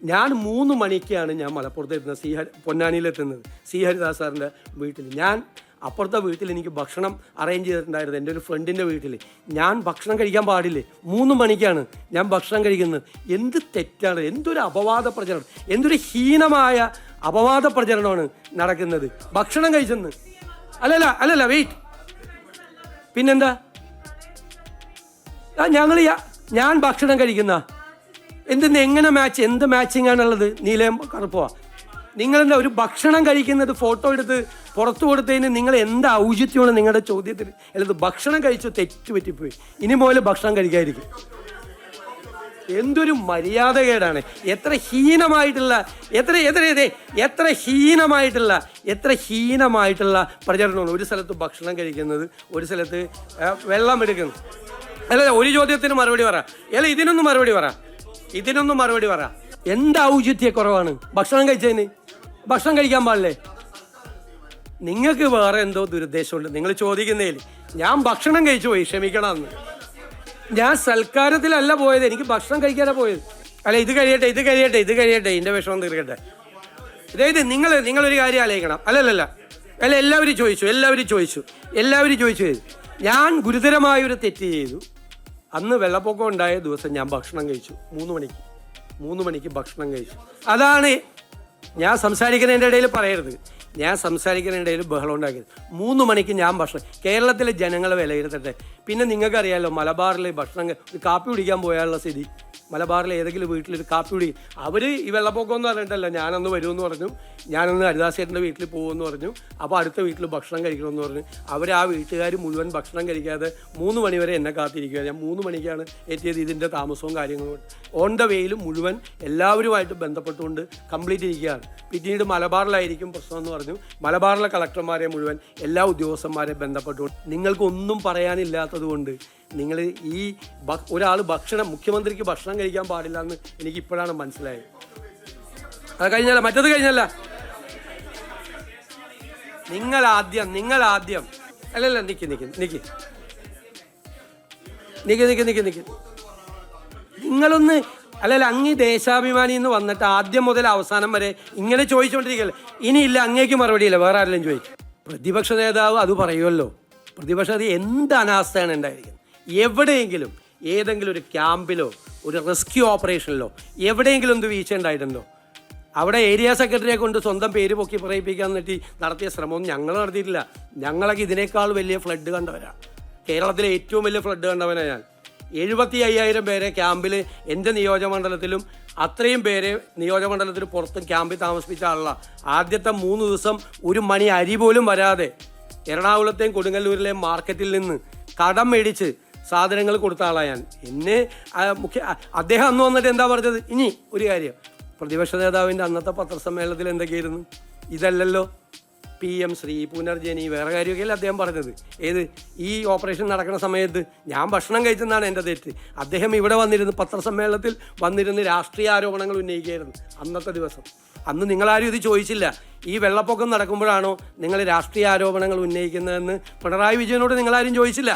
ഞാൻ 3 മണിക്കാണ് ഞാൻ മലപ്പുറത്ത് എത്തുന്നത്, പൊന്നാനിയിലെത്തുന്നത്, സി ഹരിദാസ് സാറിൻ്റെ വീട്ടിൽ. ഞാൻ അപ്പുറത്തെ വീട്ടിൽ എനിക്ക് ഭക്ഷണം അറേഞ്ച് ചെയ്തിട്ടുണ്ടായിരുന്നു, എൻ്റെ ഒരു ഫ്രണ്ടിൻ്റെ വീട്ടിൽ. ഞാൻ ഭക്ഷണം കഴിക്കാൻ പാടില്ലേ, 3 മണിക്കാണ് ഞാൻ ഭക്ഷണം കഴിക്കുന്നത്. എന്ത് തെറ്റാണ്, എന്തൊരു അപവാദ പ്രചരണം, എന്തൊരു ഹീനമായ അപവാദ പ്രചരണമാണ് നടക്കുന്നത്. ഭക്ഷണം കഴിച്ചെന്ന് അല്ലല്ല വെയിറ്റ്, പിന്നെന്താ ഞാൻ ഭക്ഷണം കഴിക്കുന്ന എങ്ങനെ മാച്ച്, എന്ത് മാച്ചിങ് ആണുള്ളത്? നീലയും കറുപ്പോ? നിങ്ങളെന്താ ഒരു ഭക്ഷണം കഴിക്കുന്നത് ഫോട്ടോ എടുത്ത് പുറത്തു കൊടുത്തതിന് നിങ്ങൾ എന്താ ഔചിത്യമാണ് നിങ്ങളുടെ ചോദ്യത്തിൽ? അല്ലത് ഭക്ഷണം കഴിച്ചു തെറ്റ് പറ്റിപ്പോയി, ഇനി മുതൽ ഭക്ഷണം കഴിക്കാതിരിക്കും. എന്തൊരു മര്യാദകേടാണ്, എത്ര ഹീനമായിട്ടുള്ള പ്രചരണമാണ്. ഒരു സ്ഥലത്ത് ഭക്ഷണം കഴിക്കുന്നത്, ഒരു സ്ഥലത്ത് വെള്ളം എടുക്കുന്നത്. അല്ല, ഒരു ചോദ്യത്തിന് മറുപടി പറ, ഇതിനൊന്നും മറുപടി പറ. എന്താ ഔചിത്യക്കുറവാണ് ഭക്ഷണം കഴിച്ചതിന്? ഭക്ഷണം കഴിക്കാൻ പാടില്ലേ? നിങ്ങൾക്ക് വേറെ എന്തോ ദുരുദ്ദേശമുണ്ട് നിങ്ങൾ ചോദിക്കുന്നതിൽ. ഞാൻ ഭക്ഷണം കഴിച്ചു പോയി, ക്ഷമിക്കണമെന്ന്. ഞാൻ സൽക്കാരത്തിലല്ല പോയത്, എനിക്ക് ഭക്ഷണം കഴിക്കാനാണ് പോയത്. അല്ല, ഇത് കഴിയട്ടെ, ഇതിൻ്റെ വിഷമം തീർക്കട്ടെ. അതായത് നിങ്ങളൊരു കാര്യം ആലോചിക്കണം. അല്ല, എല്ലാവരും ചോദിച്ചു. ഞാൻ ഗുരുതരമായൊരു തെറ്റ് ചെയ്തു. അന്ന് വെള്ളപ്പൊക്കം ഉണ്ടായ ദിവസം ഞാൻ ഭക്ഷണം കഴിച്ചു 3 മണിക്ക് ഭക്ഷണം കഴിച്ചു. അതാണ് ഞാൻ സംസാരിക്കുന്നതിൻ്റെ ഇടയിൽ പറയരുത്, ഞാൻ സംസാരിക്കുന്നതിൻ്റെ ഇടയിൽ ബഹളം ഉണ്ടാക്കരുത്. 3 മണിക്ക് ഞാൻ ഭക്ഷണം, കേരളത്തിലെ ജനങ്ങളെ വിലയിരുത്തട്ടെ. പിന്നെ നിങ്ങൾക്കറിയാമല്ലോ, മലബാറിൽ കാപ്പി കുടിക്കാൻ പോയാലുള്ള സ്ഥിതി. മലബാറിൽ ഏതെങ്കിലും വീട്ടിലൊരു കാപ്പി കുടി, അവർ ഈ വെള്ളപ്പൊക്കം എന്ന് പറഞ്ഞിട്ടല്ല, ഞാനൊന്ന് വരുമെന്ന് പറഞ്ഞു, ഞാനൊന്ന് ഹരിദാസേട്ടൻ്റെ വീട്ടിൽ പോകുമെന്ന് പറഞ്ഞു. അപ്പോൾ അടുത്ത വീട്ടിൽ ഭക്ഷണം കഴിക്കണമെന്ന് പറഞ്ഞു. ആ വീട്ടുകാർ മുഴുവൻ ഭക്ഷണം കഴിക്കാതെ 3 മണി വരെ എന്നെ കാത്തിരിക്കുക. ഞാൻ 3 മണിക്കാണ് എത്തിയത്. ഇതിൻ്റെ താമസവും കാര്യങ്ങളും ഓൺ ദ വേയിൽ മുഴുവൻ എല്ലാവരുമായിട്ട് ബന്ധപ്പെട്ടുകൊണ്ട് കംപ്ലീറ്റ് ഇരിക്കുകയാണ്. പിന്നീട് മലബാറിലായിരിക്കും പ്രശ്നം എന്ന് പറഞ്ഞു. മലബാറിലെ കളക്ടർമാരെ മുഴുവൻ എല്ലാ ഉദ്യോഗസ്ഥന്മാരെ ബന്ധപ്പെട്ടുകൊണ്ട് നിങ്ങൾക്കൊന്നും പറയാനില്ലാത്തത് കൊണ്ട് നിങ്ങൾ ഒരാൾ മുഖ്യമന്ത്രിക്ക് ഭക്ഷണം കഴിക്കാൻ പാടില്ല എന്ന് എനിക്ക് ഇപ്പോഴാണ് മനസ്സിലായത്. അത് കഴിഞ്ഞല്ല, മറ്റത് കഴിഞ്ഞല്ല. നിങ്ങൾ ആദ്യം അല്ലല്ല നിക്ക് നിങ്ങളൊന്ന് അല്ലല്ല, അങ്ങ് ദേശാഭിമാനി എന്ന് വന്നിട്ട് ആദ്യം മുതൽ അവസാനം വരെ ഇങ്ങനെ ചോദിച്ചുകൊണ്ടിരിക്കുകയല്ലേ. ഇനിയില്ല, അങ്ങേക്ക് മറുപടിയില്ല, വേറെ ആരെങ്കിലും ചോദിച്ചു. പ്രതിപക്ഷ നേതാവ് അത് പറയുമല്ലോ. പ്രതിപക്ഷ എന്ത് അനാസ്ഥയാണ് ഉണ്ടായിരിക്കുന്നത്. എവിടെയെങ്കിലും ഏതെങ്കിലും ഒരു ക്യാമ്പിലോ ഒരു റെസ്ക്യൂ ഓപ്പറേഷനിലോ എവിടെയെങ്കിലും എന്ത് വീഴ്ച ഉണ്ടായിട്ടുണ്ടോ? അവിടെ ഏരിയ സെക്രട്ടറിയെ കൊണ്ട് സ്വന്തം പേര് പൊക്കി പറയിപ്പിക്കാൻ വേണ്ടി നടത്തിയ ശ്രമമൊന്നും ഞങ്ങൾ നടത്തിയിട്ടില്ല. ഞങ്ങളൊക്കെ ഇതിനേക്കാൾ വലിയ ഫ്ലഡ് കണ്ടവരാണ്. കേരളത്തിലെ ഏറ്റവും വലിയ ഫ്ലഡ് കണ്ടവനാണ് ഞാൻ. 75,000 പേരെ ക്യാമ്പിൽ എൻ്റെ നിയോജകമണ്ഡലത്തിലും അത്രയും പേരെ നിയോജകമണ്ഡലത്തിന് പുറത്തും ക്യാമ്പിൽ താമസിപ്പിച്ച ആളാണ്. ആദ്യത്തെ 3 ദിവസം 1 മണി അരി പോലും വരാതെ എറണാകുളത്തെയും കൊടുങ്ങല്ലൂരിലെയും മാർക്കറ്റിൽ നിന്ന് കടം മേടിച്ച് സാധനങ്ങൾ കൊടുത്ത ആളാണ് ഞാൻ. അദ്ദേഹം അന്ന് വന്നിട്ട് എന്താ പറഞ്ഞത്? ഇനി ഒരു കാര്യം, പ്രതിപക്ഷ നേതാവിൻ്റെ അന്നത്തെ പത്രസമ്മേളനത്തിൽ എന്തൊക്കെയായിരുന്നു? ഇതല്ലല്ലോ PM ശ്രീ പുനർജനി വേറെ കാര്യമൊക്കെയല്ലേ അദ്ദേഹം പറഞ്ഞത്. ഈ ഓപ്പറേഷൻ നടക്കുന്ന സമയത്ത് ഞാൻ ഭക്ഷണം കഴിച്ചെന്നാണ് എൻ്റെ തെറ്റ്. അദ്ദേഹം ഇവിടെ വന്നിരുന്ന് പത്രസമ്മേളനത്തിൽ വന്നിരുന്ന് രാഷ്ട്രീയ ആരോപണങ്ങൾ ഉന്നയിക്കുകയായിരുന്നു അന്നത്തെ ദിവസം. അന്ന് നിങ്ങളാരും ഇത് ചോദിച്ചില്ല. ഈ വെള്ളപ്പൊക്കം നടക്കുമ്പോഴാണോ നിങ്ങൾ രാഷ്ട്രീയ ആരോപണങ്ങൾ ഉന്നയിക്കുന്നതെന്ന് പിണറായി വിജയനോട് നിങ്ങളാരും ചോദിച്ചില്ല.